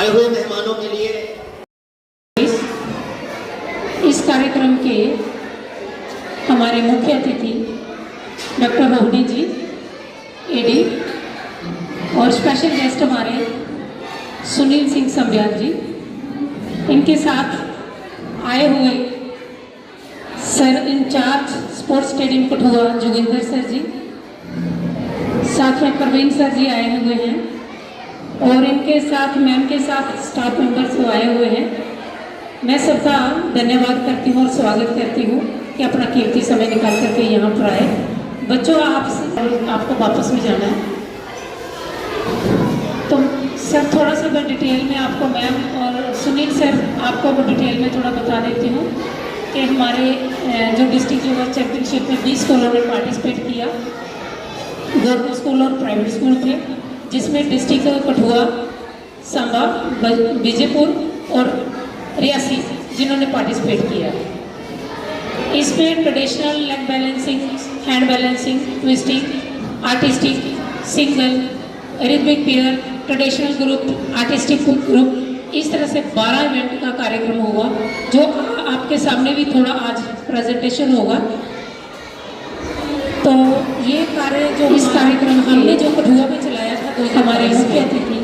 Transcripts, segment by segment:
आए हुए मेहमानों के लिए इस कार्यक्रम के हमारे मुख्य अतिथि डॉक्टर रोहिणी जी एडी और स्पेशल गेस्ट हमारे सुनील सिंह समयाल जी, इनके साथ आए हुए sir incharge sports stadium Kathua Joginder sir ji, साथ में प्रवीण सर जी आए हुए हैं और इनके साथ मैम के साथ स्टाफ मेंबर्स आए हुए हैं। मैं सबका धन्यवाद करती हूँ और स्वागत करती हूँ कि अपना कीमती समय निकाल करके यहाँ पर आए। बच्चों, आपको वापस भी जाना है, तो सर थोड़ा सा मैं डिटेल में आपको, मैम और सुनील सर आपको डिटेल में थोड़ा बता देती हूँ कि हमारे जो डिस्ट्रिक्ट योगा चैम्पियनशिप में 20 स्कूलों ने पार्टिसिपेट किया, गवर्नमेंट स्कूल और प्राइवेट स्कूल थे, जिसमें डिस्ट्रिक्ट कठुआ, सांबा, विजयपुर और रियासी जिन्होंने पार्टिसिपेट किया। इसमें traditional leg balancing, hand balancing, twisting, artistic, single, rhythmic pair, traditional group, artistic group, इस तरह से 12 इवेंट का कार्यक्रम हुआ, जो आपके सामने भी थोड़ा आज प्रेजेंटेशन होगा। तो ये कार्य जो इस कार्यक्रम हमने जो कठुआ में चलाया था, तो हमारे मुख्य अतिथि,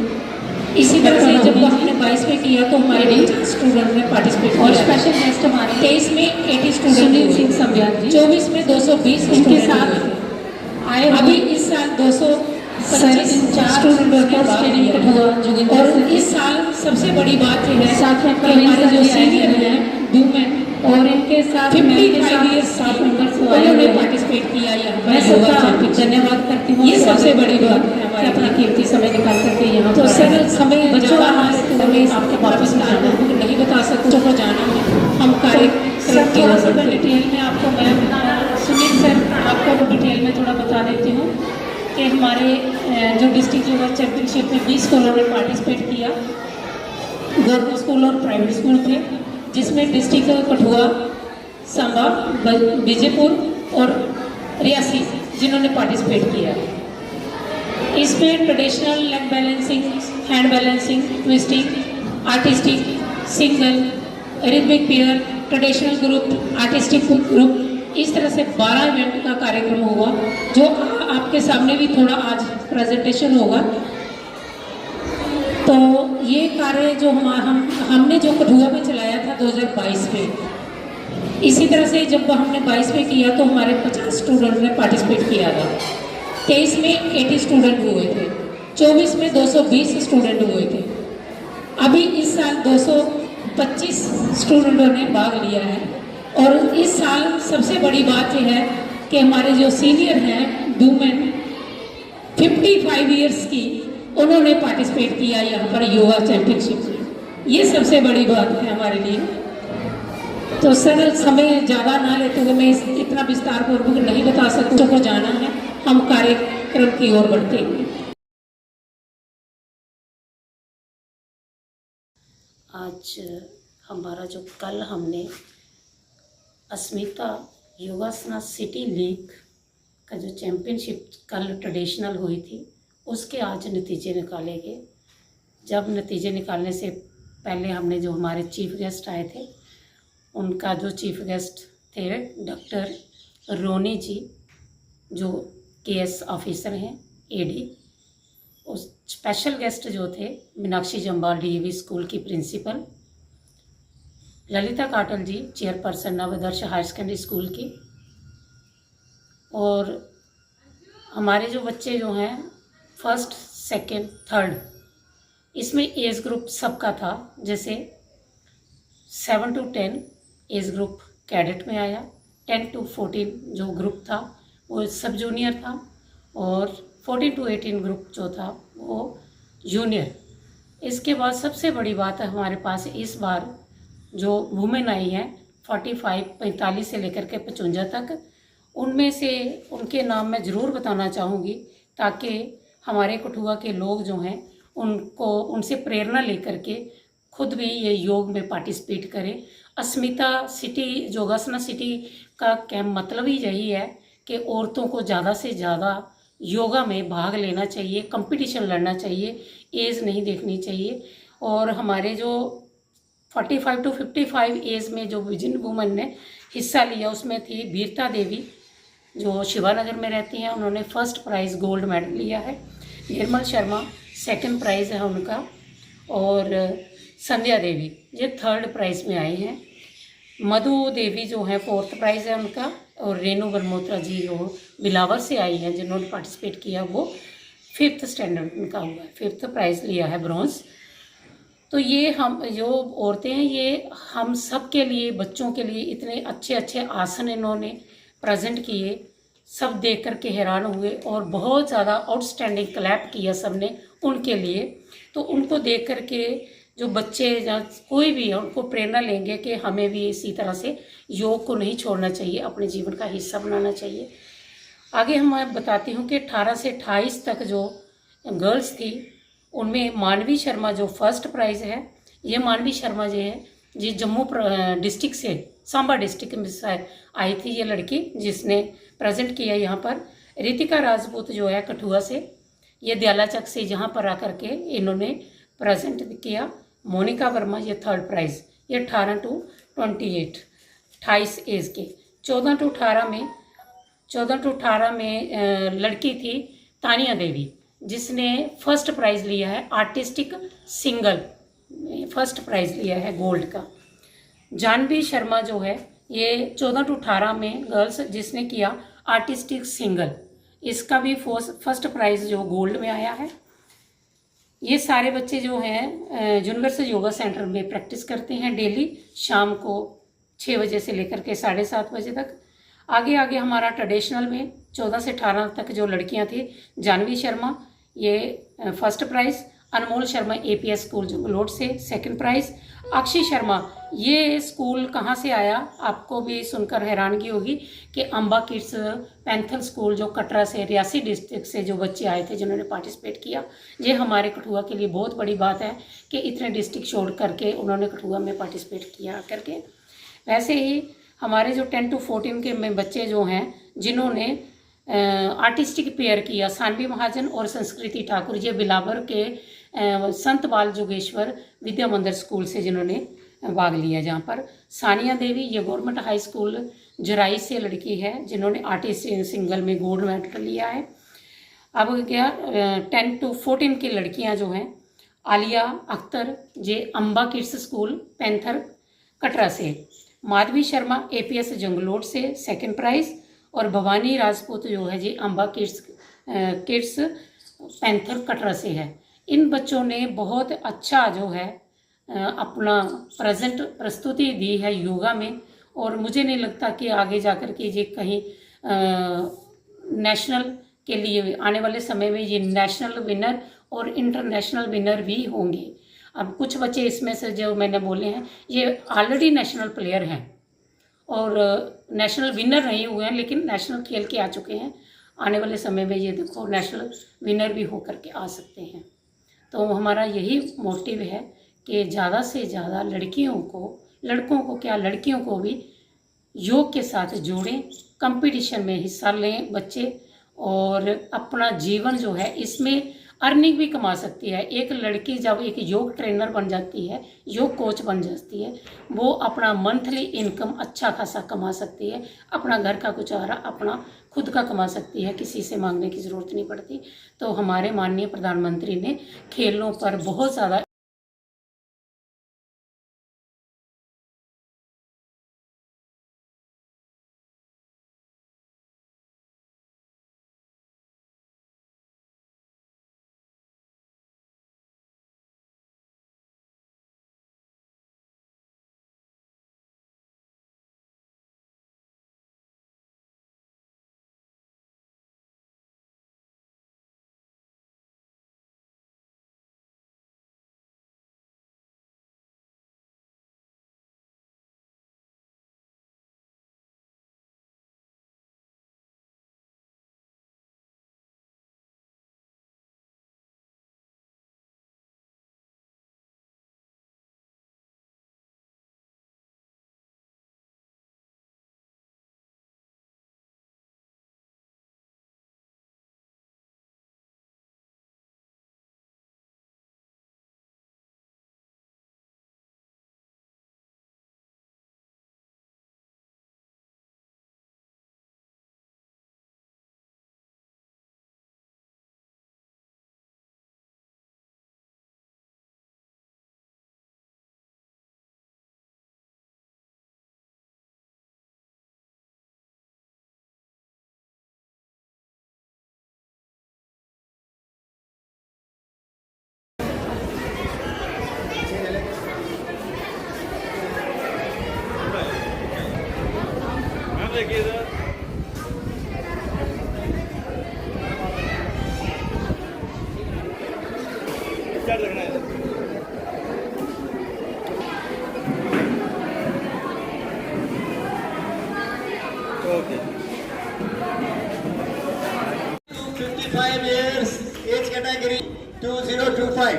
इसी तरह से जब हमने 22 में किया तो हमारे 50 स्टूडेंट ने पार्टिसिपेट किया और स्पेशल गेस्ट हमारे 23 में 80 स्टूडेंट, सुनील सिंह समयाल जी, 24 में 220 इनके साथ आए। अभी इस साल 225 स्टूडेंट स्टेडियम कठुआ जोगिंदर, और इस साल सबसे बड़ी बात यह है साथ में हमारे जो सीनियर हैं वुमेन और इनके साथ 55 ईयर्स स्टाफ मेंबर्स उन्होंने पार्टिसिपेट किया यहाँ पर। मैं सबका धन्यवाद करती हूँ, ये सबसे बड़ी बात है हमारे अपना कीमती समय निकाल करके यहाँ तो सर समय बच्चों हमें आपके वापस में जाना है, नहीं बता सकते को जाना है। हम कार्यक्रम थोड़ा सा डिटेल में आपको, मैम सुनील सर आपको डिटेल में थोड़ा बता देती हूँ कि हमारे जो डिस्ट्रिक्ट योगा चैम्पियनशिप में 20 स्कूलों ने पार्टिसिपेट किया, गवर्नमेंट स्कूल और प्राइवेट स्कूल थे, जिसमें डिस्ट्रिक्ट कठुआ, सांबा, विजयपुर और रियासी जिन्होंने पार्टिसिपेट किया। इसमें traditional leg balancing, hand balancing, twisting, artistic, single, rhythmic pair, traditional group, artistic group, इस तरह से 12 इवेंट का कार्यक्रम हुआ, जो आपके सामने भी थोड़ा आज प्रेजेंटेशन होगा। तो ये कार्य जो हमने जो कठुआ में चलाया था 2022 में, इसी तरह से जब हमने 22 में किया तो हमारे 50 स्टूडेंट ने पार्टिसिपेट किया था, 23 में 80 स्टूडेंट हुए थे, 24 में 220 स्टूडेंट हुए थे। अभी इस साल 225 स्टूडेंटों ने भाग लिया है, और इस साल सबसे बड़ी बात यह है कि हमारे जो सीनियर हैं वुमेन 55 ईयर्स की, उन्होंने पार्टिसिपेट किया यहाँ पर योगा चैंपियनशिप में। ये सबसे बड़ी बात है हमारे लिए। तो सर समय ज़्यादा ना लेते हुए मैं इतना विस्तार पूर्वक नहीं बता सकती को जाना है, हम कार्यक्रम की ओर बढ़ते हैं। आज हमारा जो कल हमने अस्मिता योगासना सिटी लीग का जो चैम्पियनशिप कल ट्रेडिशनल हुई थी, उसके आज नतीजे निकाले गए। जब नतीजे निकालने से पहले हमने जो हमारे चीफ गेस्ट आए थे, उनका जो चीफ गेस्ट थे डॉक्टर रोनी जी, जो केएस ऑफिसर हैं एडी, उस स्पेशल गेस्ट जो थे मीनाक्षी जम्बाल डीएवी स्कूल की प्रिंसिपल, ललिता काटल जी चेयरपर्सन नवोदर्श हायर सेकेंडरी स्कूल की, और हमारे जो बच्चे जो हैं फर्स्ट, सेकंड, थर्ड, इसमें एज ग्रुप सबका था। जैसे 7 to 10 एज ग्रुप कैडेट में आया, 10 to 14 जो ग्रुप था वो सब जूनियर था, और 14 to 18 ग्रुप जो था वो जूनियर। इसके बाद सबसे बड़ी बात है हमारे पास इस बार जो वुमेन आई हैं 45 से लेकर के 55 तक, उनमें से उनके नाम मैं ज़रूर बताना चाहूँगी, ताकि हमारे कठुआ के लोग जो हैं उनसे प्रेरणा लेकर के खुद भी ये योग में पार्टिसिपेट करें। अस्मिता सिटी योगासना सिटी का कैंप मतलब ही यही है कि औरतों को ज़्यादा से ज़्यादा योगा में भाग लेना चाहिए, कंपटीशन लड़ना चाहिए, एज नहीं देखनी चाहिए। और हमारे जो 45 to 55 एज में जो विजन वुमन ने हिस्सा लिया उसमें थी वीरता देवी, जो शिवानगर में रहती हैं। उन्होंने फर्स्ट प्राइज़ गोल्ड मेडल लिया है। निर्मल शर्मा सेकंड प्राइज़ है उनका, और संध्या देवी ये थर्ड प्राइज़ में आई हैं। मधु देवी जो है फोर्थ प्राइज़ है उनका, और रेणु बरमोत्रा जी जो बिलावर से आई हैं जिन्होंने पार्टिसिपेट किया वो फिफ्थ स्टैंडर्ड उनका हुआ है, फिफ्थ प्राइज़ लिया है ब्रॉन्ज। तो ये हम जो औरतें हैं ये हम सब के लिए, बच्चों के लिए इतने अच्छे अच्छे आसन इन्होंने प्रेजेंट किए, सब देख कर के हैरान हुए और बहुत ज़्यादा आउटस्टैंडिंग क्लैप किया सबने उनके लिए। तो उनको देख कर के जो बच्चे या कोई भी है उनको प्रेरणा लेंगे कि हमें भी इसी तरह से योग को नहीं छोड़ना चाहिए, अपने जीवन का हिस्सा बनाना चाहिए। आगे हम मैं बताती हूँ कि 18 से 28 तक जो गर्ल्स थी उनमें मानवी शर्मा जो फर्स्ट प्राइज़ है, ये मानवी शर्मा जो है जी जम्मू डिस्ट्रिक्ट से, सांबा डिस्ट्रिक्ट में से आई थी ये लड़की जिसने प्रेजेंट किया यहाँ पर। रितिका राजपूत जो है कठुआ से, ये दयालाचक से यहाँ पर आकर के इन्होंने प्रेजेंट किया। मोनिका वर्मा ये थर्ड प्राइज़, ये 18 to 28 28 एज के। 14 to 18 में लड़की थी तानिया देवी जिसने फर्स्ट प्राइज़ लिया है आर्टिस्टिक सिंगल, फर्स्ट प्राइज़ लिया है गोल्ड का। जानवी शर्मा जो है ये 14 to 18 में गर्ल्स जिसने किया आर्टिस्टिक सिंगल, इसका भी फर्स्ट प्राइज़ जो गोल्ड में आया है। ये सारे बच्चे जो हैं यूनिवर्सल योगा सेंटर में प्रैक्टिस करते हैं डेली शाम को 6 बजे से लेकर के 7:30 बजे तक। आगे आगे हमारा ट्रेडिशनल में 14 से 18 तक जो लड़कियां थी, जानवी शर्मा ये फर्स्ट प्राइज़, अनमोल शर्मा एपीएस स्कूल जंगलोट से सेकंड प्राइज़। अक्षय शर्मा ये स्कूल कहाँ से आया आपको भी सुनकर हैरानगी होगी कि अम्बा किड्स पैंथल स्कूल जो कटरा से, रियासी डिस्ट्रिक्ट से जो बच्चे आए थे जिन्होंने पार्टिसिपेट किया। ये हमारे कठुआ के लिए बहुत बड़ी बात है कि इतने डिस्ट्रिक्ट छोड़ करके उन्होंने कठुआ में पार्टिसिपेट किया करके। वैसे ही हमारे जो 10 to 14 के में बच्चे जो हैं जिन्होंने आर्टिस्टिक पेयर किया, सानवी महाजन और संस्कृति ठाकुर, ये बिलावर के संत बाल जोगेश्वर विद्या मंदिर स्कूल से जिन्होंने भाग लिया। जहाँ पर सानिया देवी ये गवर्नमेंट हाई स्कूल जराई से लड़की है जिन्होंने आर्टिस्ट सिंगल में गोल्ड मेडल लिया है। अब क्या 10 to 14 की लड़कियाँ जो हैं, आलिया अख्तर ये Amba kids school panther Katra से, माधवी शर्मा एपीएस जंगलोट से सेकंड प्राइज़, और भवानी राजपूत जो है जी अम्बा किड्स पैंथर कटरा से है। इन बच्चों ने बहुत अच्छा जो है अपना प्रेजेंट प्रस्तुति दी है योगा में, और मुझे नहीं लगता कि आगे जाकर के ये कहीं नेशनल के लिए आने वाले समय में ये नेशनल विनर और इंटरनेशनल विनर भी होंगे। अब कुछ बच्चे इसमें से जो मैंने बोले हैं ये ऑलरेडी नेशनल प्लेयर हैं और नेशनल विनर नहीं हुए हैं, लेकिन नेशनल खेल के आ चुके हैं। आने वाले समय में ये देखो नेशनल विनर भी होकर के आ सकते हैं। तो हमारा यही मोटिव है कि ज़्यादा से ज़्यादा लड़कियों को, लड़कों को क्या, लड़कियों को भी योग के साथ जोड़ें, कंपटीशन में हिस्सा लें बच्चे, और अपना जीवन जो है इसमें अर्निंग भी कमा सकती है। एक लड़की जब एक योग ट्रेनर बन जाती है, योग कोच बन जाती है, वो अपना मंथली इनकम अच्छा खासा कमा सकती है, अपना घर का गुजारा अपना खुद का कमा सकती है, किसी से मांगने की ज़रूरत नहीं पड़ती। तो हमारे माननीय प्रधानमंत्री ने खेलों पर बहुत ज़्यादा स्टार्ट रखना है। ओके 55 years एज कैटेगरी 2025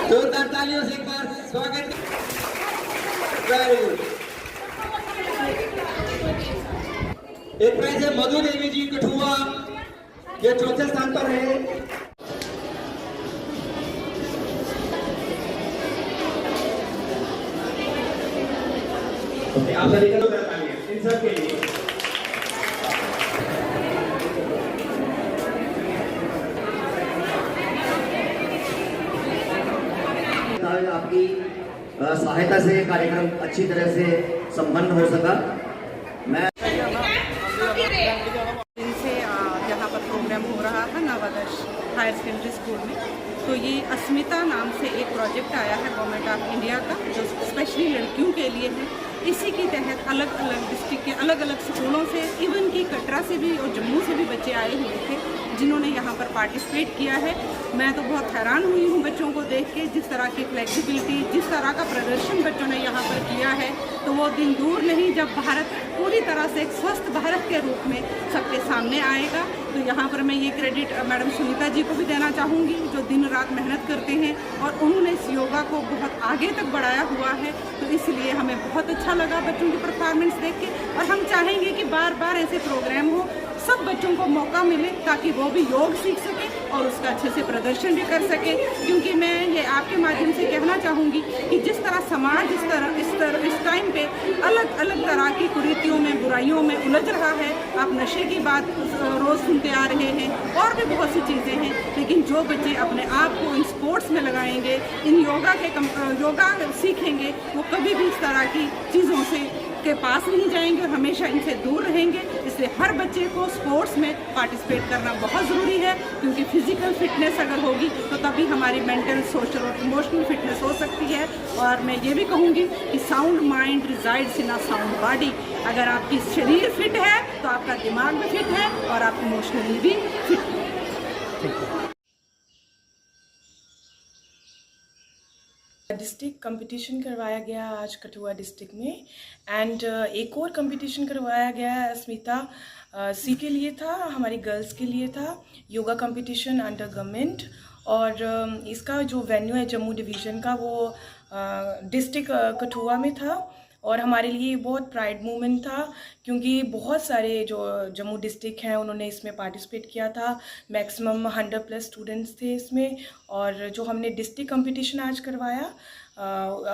जोरदार तालियों से एक बार स्वागत। Very good. एक प्राइज है मधु देवी जी कठुआ, ये चौथे स्थान पर है। आप सभी का जोरदार तालियां इन सब के लिए। आपकी सहायता से कार्यक्रम अच्छी तरह से संपन्न हो सका। मैं दिन से यहाँ पर प्रोग्राम हो रहा है नवादर्श हायर सेकेंडरी स्कूल में। तो ये अस्मिता नाम से एक प्रोजेक्ट आया है गवर्नमेंट ऑफ इंडिया का, जो स्पेशली लड़कियों के लिए है। इसी के तहत अलग अलग डिस्ट्रिक्ट के अलग अलग स्कूलों से, इवन कि कटरा से भी और जम्मू से भी बच्चे आए हुए थे जिन्होंने यहाँ पर पार्टिसिपेट किया है। मैं तो बहुत हैरान हुई हूँ बच्चों को देख के, जिस तरह की फ्लेक्सिबिलिटी, जिस तरह का प्रदर्शन बच्चों ने यहाँ पर किया है। तो वो दिन दूर नहीं जब भारत पूरी तरह से एक स्वस्थ भारत के रूप में सबके सामने आएगा। तो यहाँ पर मैं ये क्रेडिट मैडम सुनीता जी को भी देना चाहूँगी, जो दिन रात मेहनत करते हैं और उन्होंने इस योगा को बहुत आगे तक बढ़ाया हुआ है। तो इसलिए हमें बहुत अच्छा लगा बच्चों की परफॉर्मेंस देख के, और हम चाहेंगे कि बार बार ऐसे प्रोग्राम हो, सब बच्चों को मौका मिले ताकि वो भी योग सीख सके और उसका अच्छे से प्रदर्शन भी कर सके। क्योंकि मैं ये आपके माध्यम से कहना चाहूँगी कि जिस तरह समाज इस टाइम पे अलग अलग तरह की कुरीतियों में, बुराइयों में उलझ रहा है। आप नशे की बात रोज़ सुनते आ रहे हैं और भी बहुत सी चीज़ें हैं, लेकिन जो बच्चे अपने आप को इन स्पोर्ट्स में लगाएंगे, इन योगा सीखेंगे, वो कभी भी इस तरह की चीज़ों से के पास नहीं जाएंगे और हमेशा इनसे दूर रहेंगे। इसलिए हर बच्चे को स्पोर्ट्स में पार्टिसिपेट करना बहुत ज़रूरी है, क्योंकि फिजिकल फिटनेस अगर होगी तो तभी हमारी मेंटल, सोशल और इमोशनल फिटनेस हो सकती है। और मैं ये भी कहूँगी कि sound mind resides in a sound body. अगर आपकी शरीर फिट है तो आपका दिमाग भी फिट है और आप इमोशनली भी फिट है। डिस्ट्रिक्ट कंपटीशन करवाया गया आज कठुआ डिस्ट्रिक्ट में, एंड एक और कंपटीशन करवाया गया है अस्मिता सी के लिए था, हमारी गर्ल्स के लिए था, योगा कंपटीशन अंडर गवर्नमेंट। और इसका जो वेन्यू है जम्मू डिवीज़न का, वो डिस्ट्रिक्ट कठुआ में था। और हमारे लिए बहुत प्राइड मोमेंट था, क्योंकि बहुत सारे जो जम्मू डिस्ट्रिक्ट हैं उन्होंने इसमें पार्टिसिपेट किया था। मैक्सिमम 100+ स्टूडेंट्स थे इसमें। और जो हमने डिस्ट्रिक्ट कंपटीशन आज करवाया,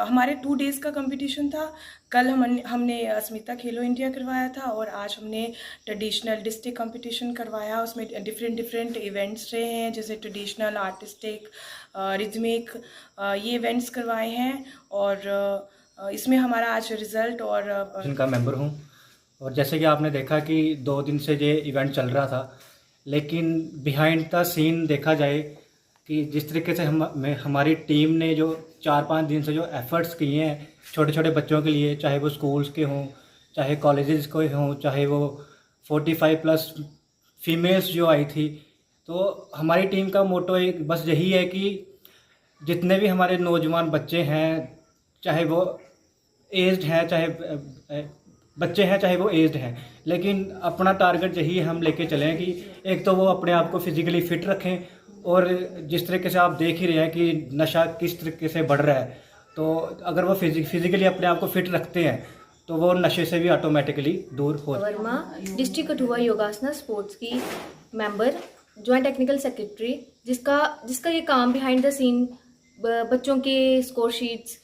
हमारे 2 डेज़ का कंपटीशन था। कल हमने अस्मिता खेलो इंडिया करवाया था और आज हमने ट्रेडिशनल डिस्ट्रिक्ट कंपटीशन करवाया। उसमें डिफरेंट इवेंट्स रहे हैं, जैसे ट्रेडिशनल, आर्टिस्टिक, रिदमिक, ये इवेंट्स करवाए हैं। और इसमें हमारा आज रिज़ल्ट और जिनका मेंबर हूँ। और जैसे कि आपने देखा कि 2 दिन से ये इवेंट चल रहा था, लेकिन बिहाइंड द सीन देखा जाए कि जिस तरीके से हमारी टीम ने जो 4-5 दिन से जो एफ़र्ट्स किए हैं छोटे छोटे बच्चों के लिए, चाहे वो स्कूल्स के हों, चाहे कॉलेजेस के हों, चाहे वो 45+ फीमेल्स जो आई थी, तो हमारी टीम का मोटो एक बस यही है कि जितने भी हमारे नौजवान बच्चे हैं, चाहे वो एज्ड हैं, चाहे बच्चे हैं, चाहे वो एज्ड हैं, लेकिन अपना टारगेट यही हम लेके चलें कि एक तो वो अपने आप को फिज़िकली फ़िट रखें। और जिस तरीके से आप देख ही रहे हैं कि नशा किस तरीके से बढ़ रहा है, तो अगर वो फिज़िकली अपने आप को फिट रखते हैं तो वो नशे से भी ऑटोमेटिकली दूर हो जाए। वर्मा, डिस्ट्रिक्ट कठुआ योगासना स्पोर्ट्स की मेंबर, जॉइंट टेक्निकल सेक्रेटरी, जिसका ये काम बिहाइंड द सीन बच्चों के स्कोर शीट्स,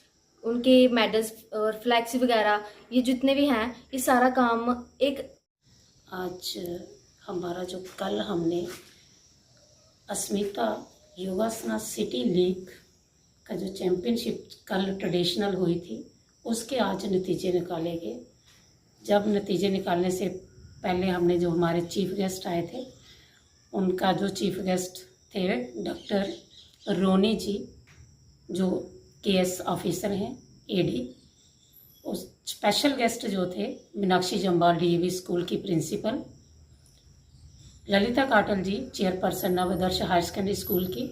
उनके मेडल्स और फ्लैक्स वगैरह, ये जितने भी हैं, ये सारा काम एक आज हमारा जो कल हमने अस्मिता योगासना सिटी लीग का जो चैम्पियनशिप कल ट्रेडिशनल हुई थी, उसके आज नतीजे निकाले गए। जब नतीजे निकालने से पहले हमने जो हमारे चीफ गेस्ट आए थे, उनका जो चीफ गेस्ट थे डॉक्टर रोनी जी, जो केएस ऑफिसर हैं, एडी। उस स्पेशल गेस्ट जो थे मीनाक्षी जम्बाल डीएवी स्कूल की प्रिंसिपल, ललिता काटल जी चेयरपर्सन नवादर्श हायर सेकेंडरी स्कूल की,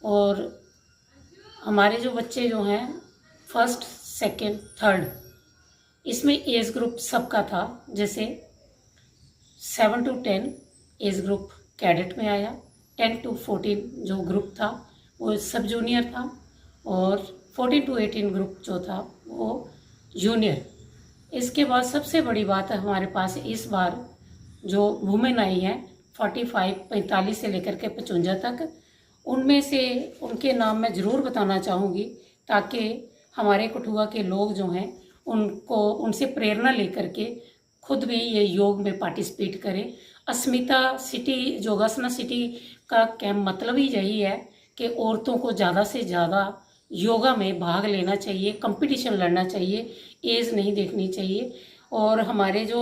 और हमारे जो बच्चे जो हैं फर्स्ट सेकंड थर्ड, इसमें एज ग्रुप सबका था। जैसे 7 to 10 एज ग्रुप कैडेट में आया, 10 to 14 जो ग्रुप था वो सब जूनियर था, और 14 to 18 ग्रुप जो था वो जूनियर। इसके बाद सबसे बड़ी बात है हमारे पास इस बार जो वुमेन आई हैं 45 से लेकर के 55 तक, उनमें से उनके नाम मैं ज़रूर बताना चाहूँगी ताकि हमारे कठुआ के लोग जो हैं उनसे प्रेरणा लेकर के खुद भी ये योग में पार्टिसिपेट करें। अस्मिता सिटी योगासना सिटी का कैंप मतलब ही यही है कि औरतों को ज़्यादा से ज़्यादा योगा में भाग लेना चाहिए, कंपटीशन लड़ना चाहिए, एज नहीं देखनी चाहिए। और हमारे जो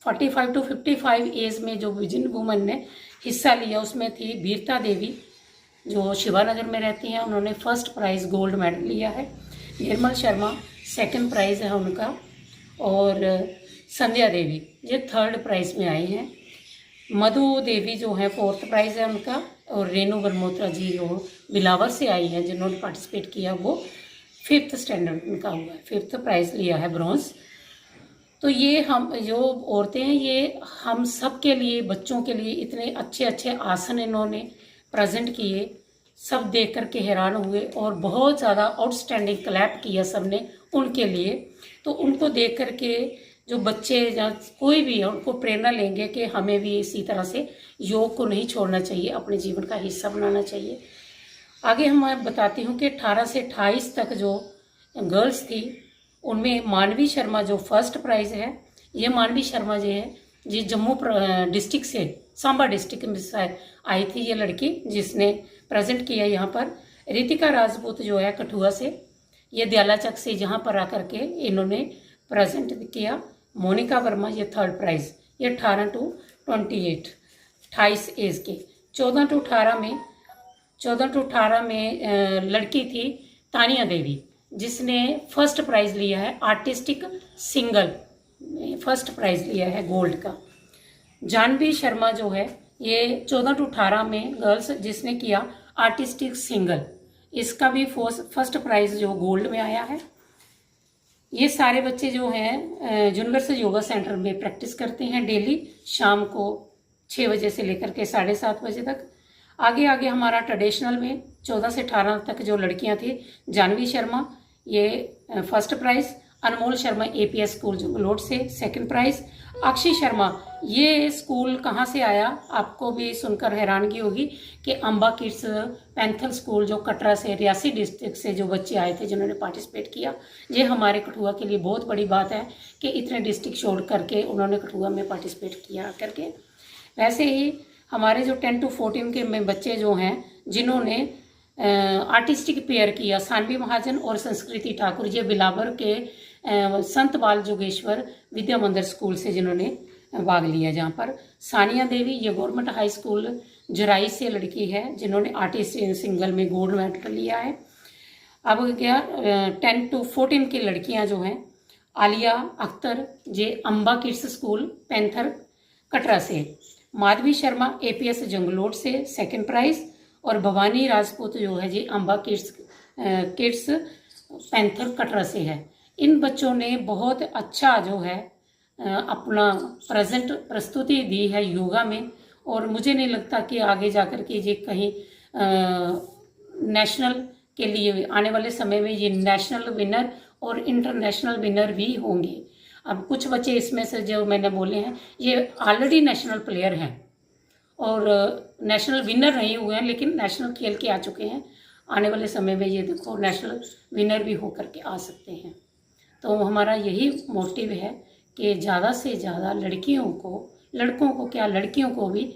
45 to 55 एज में जो विजन वुमन ने हिस्सा लिया उसमें थी वीरता देवी जो शिवानगर में रहती हैं, उन्होंने फर्स्ट प्राइज़ गोल्ड मेडल लिया है। निर्मल शर्मा सेकंड प्राइज़ है उनका, और संध्या देवी ये थर्ड प्राइज़ में आई हैं। मधु देवी जो है फोर्थ प्राइज़ है उनका, और रेणु बरमोत्रा जी जो बिलावर से आई हैं जिन्होंने पार्टिसिपेट किया वो 5th स्टैंडर्ड उनका हुआ है, 5th प्राइज़ लिया है ब्रॉन्ज। तो ये हम जो औरतें हैं ये हम सब के लिए, बच्चों के लिए इतने अच्छे अच्छे आसन इन्होंने प्रेजेंट किए, सब देख कर के हैरान हुए और बहुत ज़्यादा आउटस्टैंडिंग क्लैप किया सबने उनके लिए। तो उनको देख कर के जो बच्चे या कोई भी है उनको प्रेरणा लेंगे कि हमें भी इसी तरह से योग को नहीं छोड़ना चाहिए, अपने जीवन का हिस्सा बनाना चाहिए। आगे मैं बताती हूँ कि 18 से 28 तक जो गर्ल्स थी उनमें मानवी शर्मा जो फर्स्ट प्राइज़ है, ये मानवी शर्मा जो है जी जम्मू डिस्ट्रिक्ट से, सांबा डिस्ट्रिक्ट में से आई थी ये लड़की जिसने प्रेजेंट किया यहाँ पर। रितिका राजपूत जो है कठुआ से, ये दयालाचक से यहाँ पर आकर के इन्होंने प्रेजेंट किया। मोनिका वर्मा ये थर्ड प्राइज़, ये 18 to 28 28 एज के। 14 to 18 में लड़की थी तानिया देवी जिसने फर्स्ट प्राइज़ लिया है आर्टिस्टिक सिंगल, फर्स्ट प्राइज़ लिया है गोल्ड का। जानवी शर्मा जो है ये 14 to 18 में गर्ल्स जिसने किया आर्टिस्टिक सिंगल, इसका भी फर्स्ट प्राइज़ जो गोल्ड में आया है। ये सारे बच्चे जो हैं यूनिवर्सल योगा सेंटर में प्रैक्टिस करते हैं डेली शाम को 6 बजे से लेकर के 7:30 बजे तक। आगे हमारा ट्रेडिशनल में 14 से 18 तक जो लड़कियां थी, जानवी शर्मा ये फर्स्ट प्राइज़, अनमोल शर्मा APS स्कूल जंगलोट से सेकंड प्राइज़, अक्षय शर्मा ये स्कूल कहाँ से आया आपको भी सुनकर हैरानगी होगी कि अम्बा किड्स पैंथल स्कूल जो कटरा से, रियासी डिस्ट्रिक्ट से जो बच्चे आए थे जिन्होंने पार्टिसिपेट किया। ये हमारे कठुआ के लिए बहुत बड़ी बात है कि इतने डिस्ट्रिक्ट छोड़ करके उन्होंने कठुआ में पार्टिसिपेट किया करके। वैसे ही हमारे जो 10 to 14 के में बच्चे जो हैं जिन्होंने आर्टिस्टिक पेयर किया, सानवी महाजन और संस्कृति ठाकुर, ये बिलावर के संत बाल जोगेश्वर विद्या मंदिर स्कूल से जिन्होंने भाग लिया। जहाँ पर सानिया देवी ये गवर्नमेंट हाई स्कूल जराई से लड़की है जिन्होंने आर्टिस्ट सिंगल में गोल्ड मेडल लिया है। अब क्या 10 to 14 की लड़कियाँ जो हैं, आलिया अख्तर ये Amba kids school panther Katra से, माधवी शर्मा APS जंगलोट से सेकंड प्राइज़, और भवानी राजपूत जो है जी अम्बा किड्स पैंथर कटरा से है। इन बच्चों ने बहुत अच्छा जो है अपना प्रस्तुति दी है योगा में, और मुझे नहीं लगता कि आगे जाकर के ये कहीं नेशनल के लिए आने वाले समय में ये नेशनल विनर और इंटरनेशनल विनर भी होंगे। अब कुछ बच्चे इसमें से जो मैंने बोले हैं ये ऑलरेडी नेशनल प्लेयर हैं और नेशनल विनर नहीं हुए हैं, लेकिन नेशनल खेल के आ चुके हैं। आने वाले समय में ये देखो नेशनल विनर भी होकर के आ सकते हैं। तो हमारा यही मोटिव है कि ज़्यादा से ज़्यादा लड़कियों को भी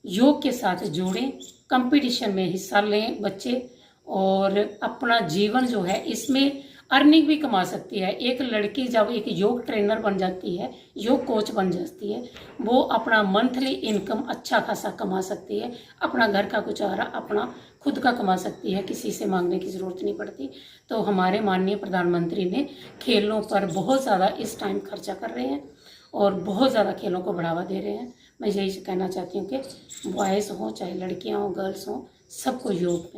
योग के साथ जोड़ें, कंपटीशन में हिस्सा लें बच्चे, और अपना जीवन जो है इसमें अर्निंग भी कमा सकती है। एक लड़की जब एक योग ट्रेनर बन जाती है, योग कोच बन जाती है, वो अपना मंथली इनकम अच्छा खासा कमा सकती है, अपना घर का गुजारा अपना खुद का कमा सकती है, किसी से मांगने की ज़रूरत नहीं पड़ती। तो हमारे माननीय प्रधानमंत्री ने खेलों पर बहुत ज़्यादा इस टाइम खर्चा कर रहे हैं और बहुत ज़्यादा खेलों को बढ़ावा दे रहे हैं। मैं यही कहना चाहती हूँ कि बॉयज़ हों चाहे लड़कियाँ हों, गर्ल्स हों, सबको योग में